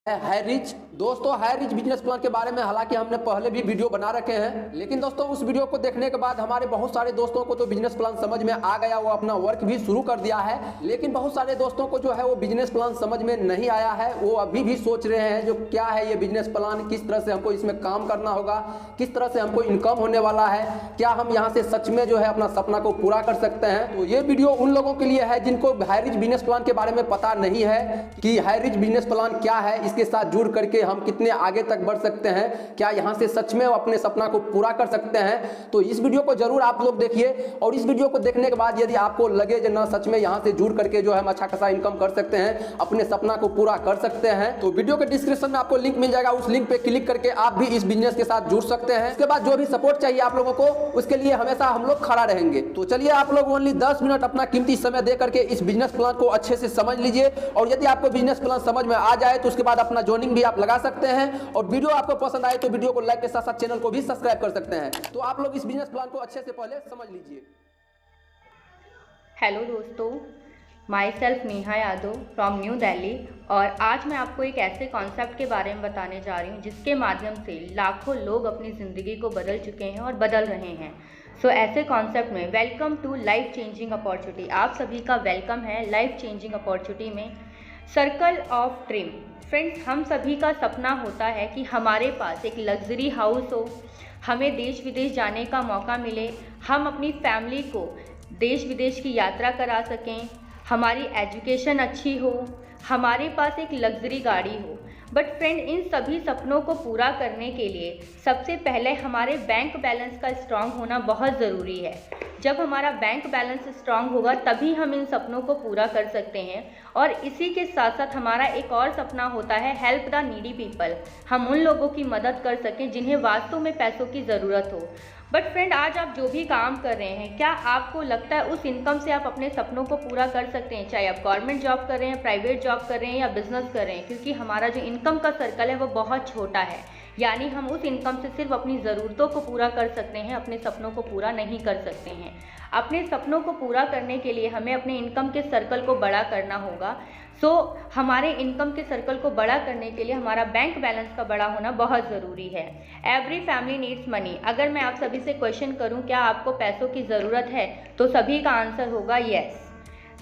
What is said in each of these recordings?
High rich दोस्तों, high rich business plan के बारे में हालांकि हमने पहले भी वीडियो बना रखे हैं, लेकिन दोस्तों उस वीडियो को देखने के बाद हमारे बहुत सारे दोस्तों को तो बिजनेस प्लान समझ में आ गया, वो अपना वर्क भी शुरू कर दिया है। लेकिन बहुत सारे दोस्तों को जो है वो बिजनेस प्लान समझ में नहीं आया है, वो अभी भी सोच रहे हैं जो क्या है ये बिजनेस प्लान, किस तरह से हमको इसमें काम करना होगा, किस तरह से हमको इनकम होने वाला है, क्या हम यहाँ से सच में जो है अपना सपना को पूरा कर सकते हैं। तो ये वीडियो उन लोगों के लिए है जिनको हाई रिच बिजनेस प्लान के बारे में पता नहीं है कि हाई रिच बिजनेस प्लान क्या है, इसके साथ जुड़ करके हम कितने आगे तक बढ़ सकते हैं, क्या यहां से सच में अपने सपना को पूरा कर सकते हैं। तो इस वीडियो को जरूर आप लोग देखिए, और इस वीडियो को देखने के बाद यदि आपको लगे जो ना सच में यहां से जुड़ करके जो है हम अच्छा खासा इनकम कर सकते हैं, अपने सपना को पूरा कर सकते हैं, तो वीडियो के डिस्क्रिप्शन में आपको लिंक मिल जाएगा, उस लिंक पे क्लिक करके आप भी इस बिजनेस के साथ जुड़ सकते हैं। इसके बाद जो भी सपोर्ट चाहिए आप लोगों को, उसके लिए हमेशा हम लोग खड़ा रहेंगे। तो चलिए आप लोग ओनली 10 मिनट अपना कीमती समय दे करके इस बिजनेस प्लान को अच्छे से समझ लीजिए, और यदि आपको बिजनेस प्लान समझ में आ जाए तो उसके बाद अपना ज्वाइनिंग भी आप लगा सकते हैं, और वीडियो आपको पसंद आए तो वीडियो को लाइक के साथ साथ चैनल को भी सब्सक्राइब कर सकते हैं। तो आप लोग इस बिजनेस प्लान को अच्छे से पहले समझ लीजिए। हेलो दोस्तों, my self Neha Yadav from new Delhi, और आज मैं आपको एक ऐसे कॉन्सेप्ट के बारे में बताने जा रही हूँ जिसके माध्यम से लाखों लोग अपनी ज़िंदगी को बदल चुके हैं और बदल रहे हैं। सो ऐसे कॉन्सेप्ट में welcome to life changing opportunity, आप सभी का वेलकम है लाइफ चेंजिंग अपॉर्चुनिटी में। सर्कल ऑफ ड्रीम फ्रेंड्स, हम सभी का सपना होता है कि हमारे पास एक लग्जरी हाउस हो, हमें देश विदेश जाने का मौका मिले, हम अपनी फैमिली को देश विदेश की यात्रा करा सकें, हमारी एजुकेशन अच्छी हो, हमारे पास एक लग्जरी गाड़ी हो। बट फ्रेंड, इन सभी सपनों को पूरा करने के लिए सबसे पहले हमारे बैंक बैलेंस का स्ट्रांग होना बहुत ज़रूरी है। जब हमारा बैंक बैलेंस स्ट्रांग होगा तभी हम इन सपनों को पूरा कर सकते हैं। और इसी के साथ साथ हमारा एक और सपना होता है हेल्प द नीडी पीपल, हम उन लोगों की मदद कर सकें जिन्हें वास्तव में पैसों की ज़रूरत हो। बट फ्रेंड, आज आप जो भी काम कर रहे हैं, क्या आपको लगता है उस इनकम से आप अपने सपनों को पूरा कर सकते हैं? चाहे आप गवर्नमेंट जॉब कर रहे हैं, प्राइवेट जॉब कर रहे हैं या बिजनेस कर रहे हैं, क्योंकि हमारा जो इनकम का सर्कल है वो बहुत छोटा है। यानी हम उस इनकम से सिर्फ अपनी ज़रूरतों को पूरा कर सकते हैं, अपने सपनों को पूरा नहीं कर सकते हैं। अपने सपनों को पूरा करने के लिए हमें अपने इनकम के सर्कल को बड़ा करना होगा। हमारे इनकम के सर्कल को बड़ा करने के लिए हमारा बैंक बैलेंस का बड़ा होना बहुत ज़रूरी है। Every family needs money. अगर मैं आप सभी से क्वेश्चन करूं क्या आपको पैसों की ज़रूरत है, तो सभी का आंसर होगा yes.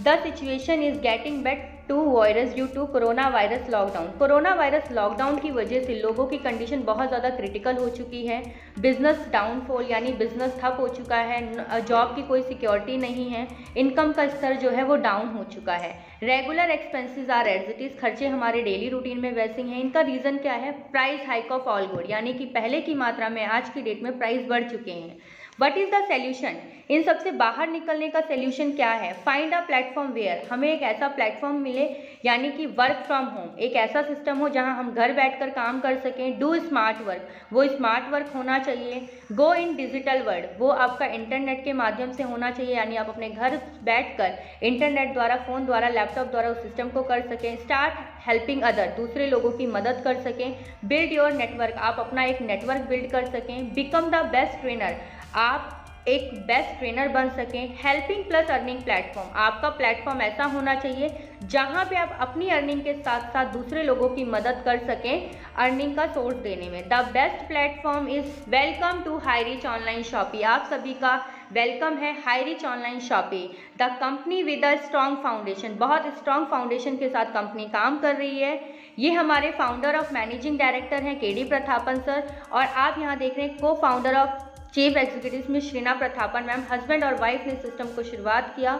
The situation is getting bad to virus due to corona virus lockdown. Corona virus lockdown की वजह से लोगों की कंडीशन बहुत ज़्यादा क्रिटिकल हो चुकी है। बिजनेस डाउनफॉल यानी बिजनेस ठप हो चुका है, जॉब की कोई सिक्योरिटी नहीं है, इनकम का स्तर जो है वो डाउन हो चुका है। Regular expenses are as it is, खर्चे हमारे डेली रूटीन में वैसे ही हैं। इनका रीज़न क्या है? Price hike of all good, यानी कि पहले की मात्रा में आज की डेट में प्राइस बढ़ चुके हैं। What is the solution? इन सबसे बाहर निकलने का सोल्यूशन क्या है? फाइंड अ प्लेटफॉर्म वेयर, हमें एक ऐसा प्लेटफॉर्म मिले, यानी कि वर्क फ्रॉम होम, एक ऐसा सिस्टम हो जहां हम घर बैठकर काम कर सकें। डू स्मार्ट वर्क, वो स्मार्ट वर्क होना चाहिए। गो इन डिजिटल वर्ल्ड, वो आपका इंटरनेट के माध्यम से होना चाहिए, यानी आप अपने घर बैठकर इंटरनेट द्वारा, फ़ोन द्वारा, लैपटॉप द्वारा उस सिस्टम को कर सकें। स्टार्ट हेल्पिंग अदर, दूसरे लोगों की मदद कर सकें। बिल्ड योर नेटवर्क, आप अपना एक नेटवर्क बिल्ड कर सकें। बिकम द बेस्ट ट्रेनर, आप एक बेस्ट ट्रेनर बन सकें। हेल्पिंग प्लस अर्निंग प्लेटफॉर्म, आपका प्लेटफॉर्म ऐसा होना चाहिए जहां पे आप अपनी अर्निंग के साथ साथ दूसरे लोगों की मदद कर सकें अर्निंग का सोर्स देने में। The best platform is welcome to high rich online shoppe, आप सभी का वेलकम है high rich online shoppe. The company with a strong foundation, बहुत स्ट्रॉन्ग फाउंडेशन के साथ कंपनी काम कर रही है। ये हमारे फाउंडर ऑफ मैनेजिंग डायरेक्टर हैं केडी प्रथापन सर, और आप यहाँ देख रहे हैं को फाउंडर ऑफ चीफ एग्जीक्यूटिव में श्रीना प्रथापन मैम। हस्बैंड और वाइफ ने सिस्टम को शुरुआत किया।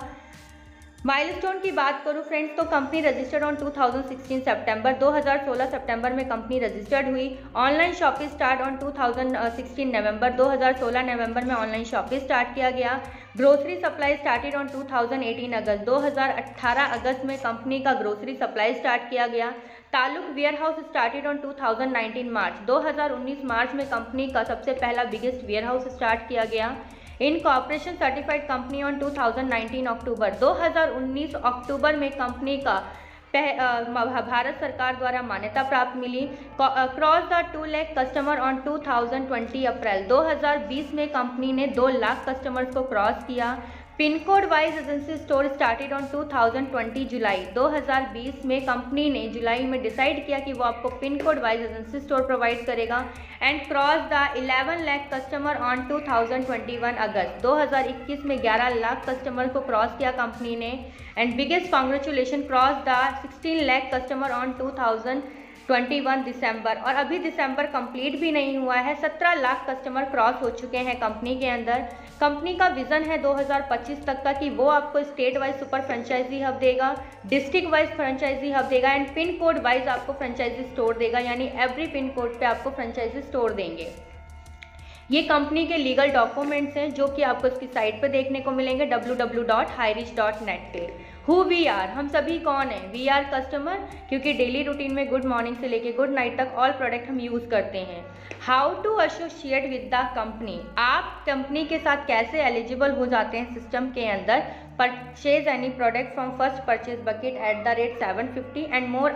माइलस्टोन की बात करूं फ्रेंड्स, तो कंपनी रजिस्टर्ड ऑन 2016 सितंबर, 2016 सितंबर में कंपनी रजिस्टर्ड हुई। Online shopping start on 2016 November, 2016 नवंबर में ऑनलाइन शॉपिंग स्टार्ट किया गया। Grocery supply started on 2018 August, 2018 अगस्त में कंपनी का ग्रोसरी सप्लाई स्टार्ट किया गया। Taluk warehouse started on 2019 March, 2019 मार्च में कंपनी का सबसे पहला बिगेस्ट वेयर हाउस स्टार्ट किया गया। Incorporation certified company on 2019 October, 2019 अक्टूबर में कंपनी का भारत सरकार द्वारा मान्यता प्राप्त मिली। Cross the 2 lakh customer on 2020 April, 2020 में कंपनी ने 2 लाख कस्टमर्स को क्रॉस किया। Pin code wise agency store started on 2020 July 2020 में कंपनी ने जुलाई में डिसाइड किया कि वो आपको pin code wise agency store provide करेगा and cross the 11 lakh customer on 2021 August 2021 में 11 लाख कस्टमर को क्रॉस किया कंपनी ने and biggest congratulation cross the 16 lakh customer on 2021 December. और अभी दिसंबर कंप्लीट भी नहीं हुआ है, 17 लाख कस्टमर क्रॉस हो चुके हैं कंपनी के अंदर। कंपनी का विजन है 2025 तक का कि वो आपको state wise super franchisee hub देगा, डिस्ट्रिक्ट वाइज फ्रेंचाइजी हब देगा एंड पिन कोड वाइज आपको फ्रेंचाइजी स्टोर देगा, यानी एवरी पिन कोड पे आपको फ्रेंचाइजी स्टोर देंगे। ये कंपनी के लीगल डॉक्यूमेंट्स हैं जो कि आपको इसकी साइट पे देखने को मिलेंगे www.highreach.net पे। हु वी आर, हम सभी कौन हैं? वी आर कस्टमर, क्योंकि डेली रूटीन में गुड मॉर्निंग से लेके गुड नाइट तक ऑल प्रोडक्ट हम यूज़ करते हैं। How to associate with the company, आप कंपनी के साथ कैसे एलिजिबल हो जाते हैं सिस्टम के अंदर। Purchase any product from first purchase bucket @ 750 and more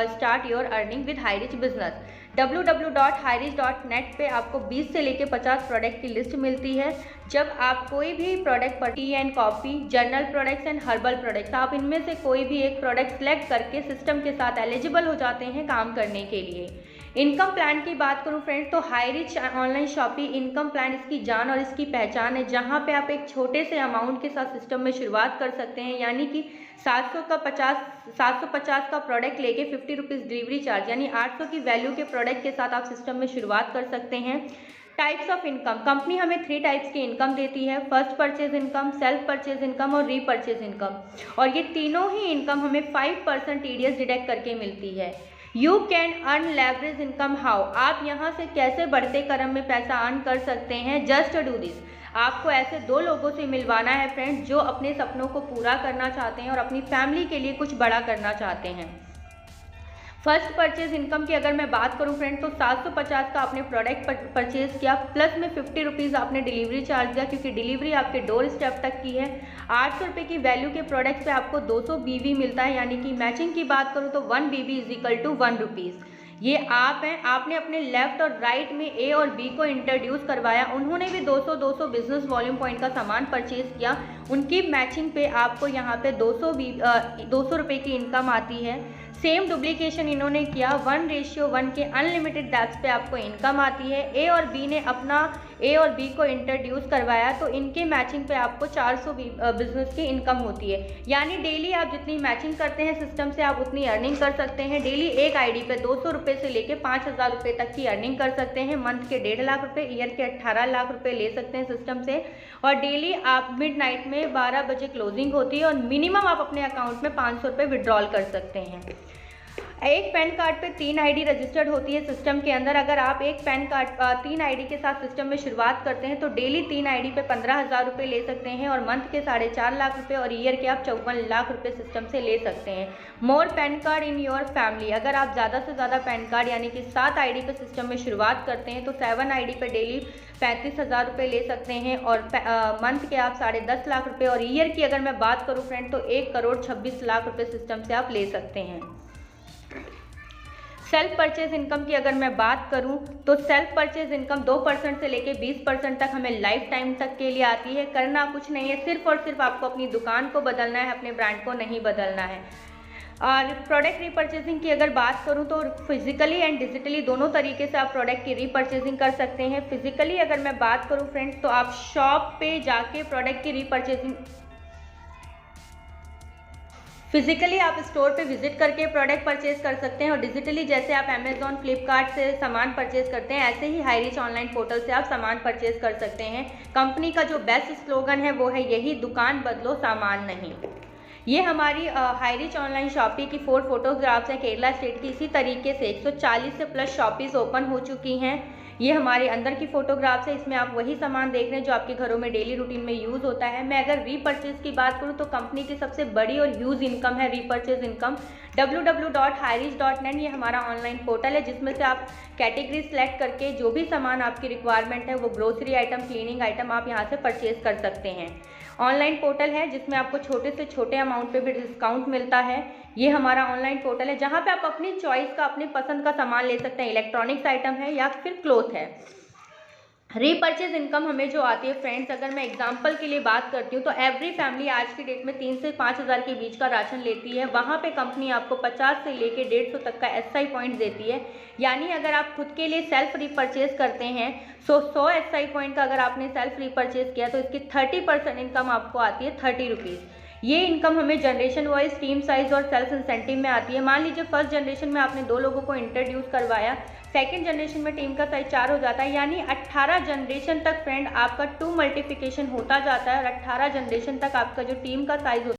start your earning with Highrich business. www.highreach.net पे आपको 20 से लेके 50 प्रोडक्ट की लिस्ट मिलती है। जब आप कोई भी प्रोडक्ट पर T and coffee, journal products and herbal products, आप इनमें से कोई भी एक प्रोडक्ट सेलेक्ट करके सिस्टम के साथ एलिजिबल हो जाते हैं काम करने के लिए। इनकम प्लान की बात करूं फ्रेंड्स तो Highrich online shopping income plan इसकी जान और इसकी पहचान है, जहां पे आप एक छोटे से अमाउंट के साथ सिस्टम में शुरुआत कर सकते हैं, यानी कि 750 का प्रोडक्ट लेके 50 रुपीज़ डिलीवरी चार्ज, यानी 800 की वैल्यू के प्रोडक्ट के साथ आप सिस्टम में शुरुआत कर सकते हैं। टाइप्स ऑफ इनकम, कंपनी हमें 3 टाइप्स की इनकम देती है, first purchase income, self purchase income और रीपरचेज इनकम, और ये तीनों ही इनकम हमें 5% TDS डिडक्ट करके मिलती है। You can earn leverage income how, आप यहाँ से कैसे बढ़ते क्रम में पैसा अर्न कर सकते हैं। जस्ट डू दिस, आपको ऐसे 2 लोगों से मिलवाना है फ्रेंड्स जो अपने सपनों को पूरा करना चाहते हैं और अपनी फैमिली के लिए कुछ बड़ा करना चाहते हैं। फर्स्ट परचेज इनकम की अगर मैं बात करूं फ्रेंड तो 750 का आपने प्रोडक्ट परचेज किया, प्लस में 50 रुपीज़ आपने डिलीवरी चार्ज दिया, क्योंकि डिलीवरी आपके डोर स्टेप तक की है। 800 रुपये की वैल्यू के प्रोडक्ट पे आपको 200 BV मिलता है, यानी कि मैचिंग की बात करूं तो 1 BV = 1 रुपीज़। ये आप हैं, आपने अपने लेफ्ट और राइट में ए और बी को इंट्रोड्यूस करवाया, उन्होंने भी 200 बिजनेस वॉल्यूम पॉइंट का सामान परचेज किया, उनकी मैचिंग पे आपको यहाँ पे 200 रुपये की इनकम आती है। सेम डुप्लीकेशन इन्होंने किया, 1:1 के अनलिमिटेड डेप्स पे आपको इनकम आती है। ए और बी ने अपना ए और बी को इंट्रोड्यूस करवाया तो इनके मैचिंग पे आपको 400 बिजनेस की इनकम होती है, यानी डेली आप जितनी मैचिंग करते हैं सिस्टम से आप उतनी अर्निंग कर सकते हैं। डेली एक आईडी पे 200 रुपये से लेके 5000 रुपये तक की अर्निंग कर सकते हैं। मंथ के 1.5 लाख रुपये, ईयर के 18 लाख रुपये ले सकते हैं सिस्टम से। और डेली आप मिडनाइट में 12 बजे क्लोजिंग होती है और मिनिमम आप अपने अकाउंट में 500 रुपये विड्रॉल कर सकते हैं। एक पैन कार्ड पे 3 आईडी रजिस्टर्ड होती है सिस्टम के अंदर। अगर आप एक पैन कार्ड 3 आईडी के साथ सिस्टम में शुरुआत करते हैं तो डेली 3 आईडी पे 15,000 रुपये ले सकते हैं और मंथ के 4.5 लाख रुपये और ईयर के आप 54 लाख रुपये सिस्टम से ले सकते हैं। More PAN card in your family, अगर आप ज़्यादा से ज़्यादा पैन कार्ड यानी कि 7 आईडी पे सिस्टम में शुरुआत करते हैं तो 7 आईडी पे डेली 35,000 रुपये ले सकते हैं और मंथ के आप 10.5 लाख रुपये और ईयर की अगर मैं बात करूँ फ्रेंड तो 1,26 लाख रुपये सिस्टम से आप ले सकते हैं। सेल्फ परचेज इनकम की अगर मैं बात करूं तो सेल्फ परचेज इनकम 2% से लेके 20% तक हमें लाइफ टाइम तक के लिए आती है। करना कुछ नहीं है, सिर्फ और सिर्फ आपको अपनी दुकान को बदलना है, अपने ब्रांड को नहीं बदलना है। और प्रोडक्ट रीपरचेजिंग की अगर बात करूं तो फिजिकली एंड डिजिटली दोनों तरीके से आप प्रोडक्ट की रीपरचेजिंग कर सकते हैं। फिजिकली अगर मैं बात करूं फ्रेंड्स तो आप शॉप पे जाके प्रोडक्ट की रीपरचेजिंग, फिजिकली आप स्टोर पे विजिट करके प्रोडक्ट परचेज कर सकते हैं और डिजिटली जैसे आप अमेजॉन, फ्लिपकार्ट से सामान परचेज करते हैं ऐसे ही हाईरिच ऑनलाइन पोर्टल से आप सामान परचेज कर सकते हैं। कंपनी का जो बेस्ट स्लोगन है वो है यही, दुकान बदलो सामान नहीं। ये हमारी हाईरिच ऑनलाइन शॉपिंग की 4 फोटोग्राफ्स हैं केरला स्टेट की। इसी तरीके से 140 से प्लस शॉपीज़ ओपन हो चुकी हैं। ये हमारे अंदर की फोटोग्राफ्स है, इसमें आप वही सामान देख रहे हैं जो आपके घरों में डेली रूटीन में यूज़ होता है। मैं अगर रीपरचेज की बात करूँ तो कंपनी की सबसे बड़ी और ह्यूज इनकम है रीपरचेज इनकम। www.highreach.net ये हमारा ऑनलाइन पोर्टल है जिसमें से आप कैटेगरी सेलेक्ट करके जो भी सामान आपकी रिक्वायरमेंट है वो ग्रोसरी आइटम, क्लीनिंग आइटम आप यहाँ से परचेज कर सकते हैं। ऑनलाइन पोर्टल है जिसमें आपको छोटे से छोटे अमाउंट पे भी डिस्काउंट मिलता है। ये हमारा ऑनलाइन पोर्टल है जहाँ पे आप अपनी चॉइस का, अपनी पसंद का सामान ले सकते हैं। इलेक्ट्रॉनिक्स आइटम है या फिर क्लोथ है। रीपर्चेज इनकम हमें जो आती है फ्रेंड्स, अगर मैं एग्जांपल के लिए बात करती हूँ तो एवरी फैमिली आज की डेट में 3 से 5 हज़ार के बीच का राशन लेती है। वहाँ पे कंपनी आपको 50 से लेके 150 तक का SI पॉइंट देती है। यानी अगर आप खुद के लिए सेल्फ रीपर्चेज करते हैं, 100 SI पॉइंट का अगर आपने सेल्फ रीपर्चेज किया तो इसकी 30% इनकम आपको आती है 30 रुपीज़। ये इनकम हमें जनरेशन वाइज, टीम साइज और सेल्फ इंसेंटिव में आती है। मान लीजिए फर्स्ट जनरेशन में आपने 2 लोगों को इंट्रोड्यूस करवाया, सेकेंड जनरेशन में टीम का साइज 4 हो जाता है, यानी 18 जनरेशन तक फ्रेंड आपका 2 मल्टीप्लिकेशन होता जाता है और 18 जनरेशन तक आपका जो टीम का साइज